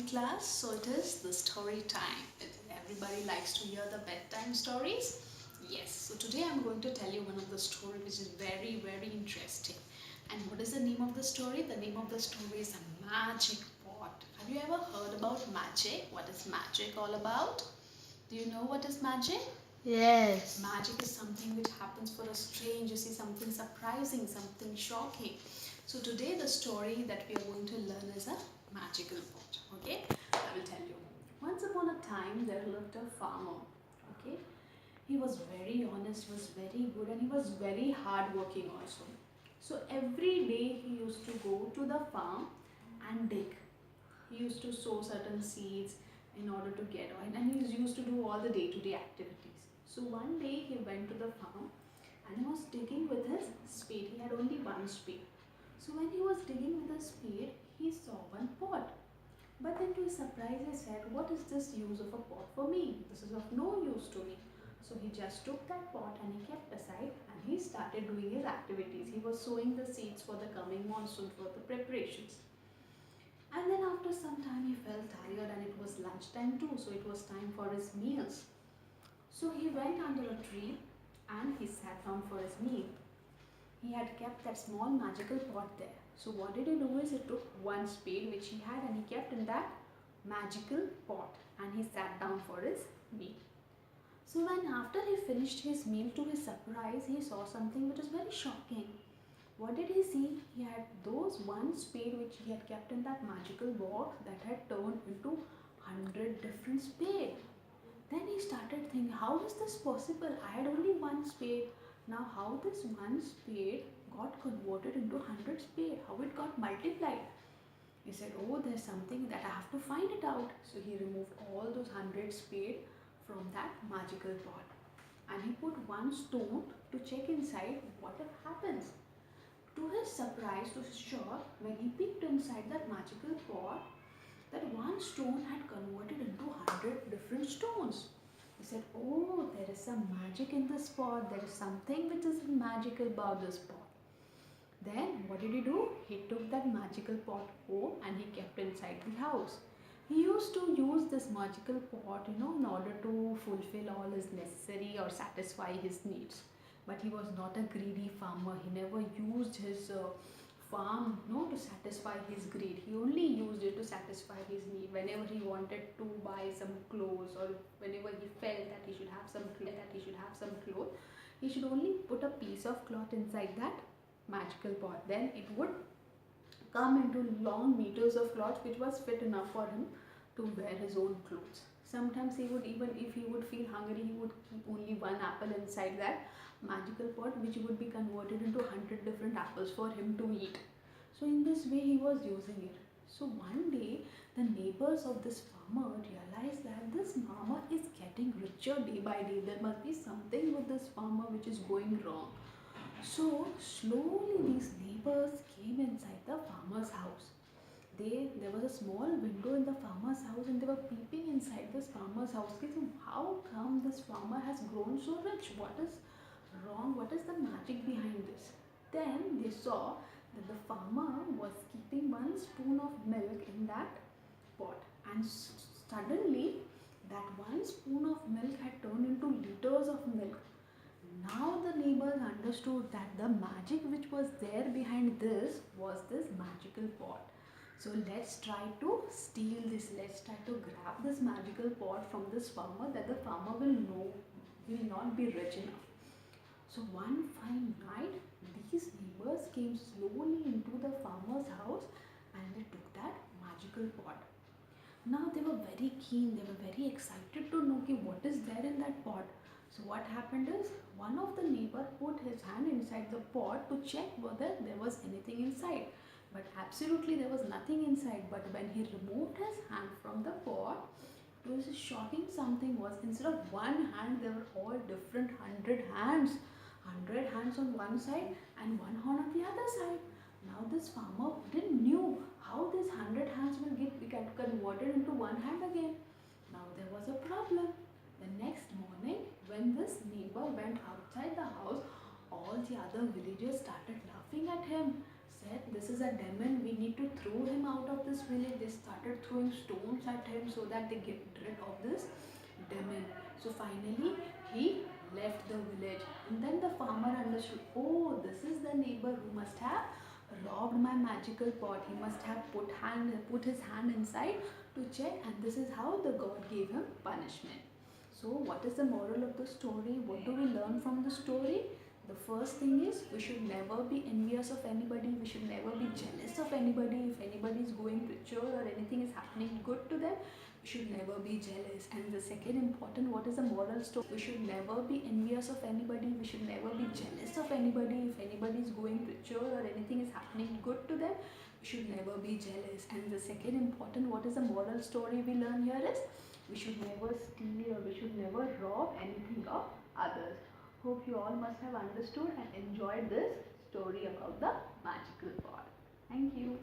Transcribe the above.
class, so it is the story time. Everybody likes to hear the bedtime stories. Yes, so today I'm going to tell you one of the story which is very interesting. And what is the name of the story? The name of the story is a magic pot. Have you ever heard about magic? What is magic all about? Do you know what is magic? Yes. Magic is something which happens for a strange, you see, something surprising, something shocking. So today the story that we are going to learn is a magical pot. Okay, I will tell you. Once upon a time there lived a farmer. Okay, he was very honest, he was very good, and he was very hardworking also. So every day he used to go to the farm and dig. He used to sow certain seeds in order to get oil, and he used to do all the day-to-day activities. So one day he went to the farm and he was digging with his spade. He had only one spade. So when he was digging with the spade, he saw one pot. But then to his surprise, he said, "What is this use of a pot for me? This is of no use to me." So he just took that pot and he kept aside and he started doing his activities. He was sowing the seeds for the coming monsoon, for the preparations. And then after some time he felt tired and it was lunchtime too, so it was time for his meals. So he went under a tree and he sat down for his meal. He had kept that small magical pot there. So what did he do is he took one spade which he had and he kept in that magical pot and he sat down for his meal. So when after he finished his meal, to his surprise, he saw something which was very shocking. What did he see? He had those one spade which he had kept in that magical box that had turned into 100 different spades. Then he started thinking, how is this possible? I had only one spade. Now how this one spade got converted into 100 spade? How it got multiplied? He said, oh, there's something that I have to find it out. So he removed all those 100 spade from that magical pot. And he put one stone to check inside what happens. To his surprise, to his shock, when he peeked inside that magical pot, that one stone had converted into 100 different stones. He said, oh, there is some magic in this pot. There is something which is magical about this pot. Then what did he do? He took that magical pot home and he kept inside the house. He used to use this magical pot, in order to fulfill all his necessary or satisfy his needs. But he was not a greedy farmer. He never used his farm, to satisfy his greed. He only used it to satisfy his need. Whenever he wanted to buy some clothes, or whenever he felt that he should have some clothes, he should only put a piece of cloth inside that magical pot. Then it would come into long meters of cloth which was fit enough for him to wear his own clothes. Sometimes he would, even if he would feel hungry, he would keep only one apple inside that magical pot which would be converted into 100 different apples for him to eat. So in this way he was using it. So one day the neighbors of this farmer realized that this farmer is getting richer day by day. There must be something with this farmer which is going wrong. So slowly these neighbors came inside the farmer's house. There was a small window in the farmer's house and they were peeping inside this farmer's house. Thinking, how come this farmer has grown so rich? What is wrong? What is the magic behind this? Then they saw that the farmer was keeping one spoon of milk in that pot, and suddenly that one spoon of milk had turned into liters of milk. Now the neighbors understood that the magic which was there behind this was this magical pot. So let's try to steal this. Let's try to grab this magical pot from this farmer, that the farmer will not be rich enough. So one fine night, these neighbors came slowly into the farmer's house and they took that magical pot. Now they were very keen, they were very excited to know what is there in that pot. So what happened is, one of the neighbor put his hand inside the pot to check whether there was anything inside. But absolutely there was nothing inside. But when he removed his hand from the pot, it was shocking. Something was, instead of one hand, there were all different 100 hands. 100 hands on one side and one hand on the other side. Now this farmer didn't knew how this 100 hands will get converted into one hand again. Now there was a problem. The next morning, when this neighbor went outside the house, all the other villagers started laughing at him. Said, said, this is a demon, we need to throw him out of this village. They started throwing stones at him so that they get rid of this demon. So finally he left the village, and then the farmer understood, oh, this is the neighbor who must have robbed my magical pot. He must have put his hand inside to check, and this is how the god gave him punishment. So what is the moral of the story? What do we learn from the story? The first thing is, we should never be envious of anybody. We should never be jealous of anybody. If anybody is going richer or anything is happening good to them, we should never be jealous. And the second important, what is the moral story? We should never be envious of anybody. We should never be jealous of anybody. If anybody is going richer or anything is happening good to them, we should never be jealous. And the second important, what is the moral story we learn here is, we should never steal or we should never rob anything of others. Hope you all must have understood and enjoyed this story about the magical pot. Thank you.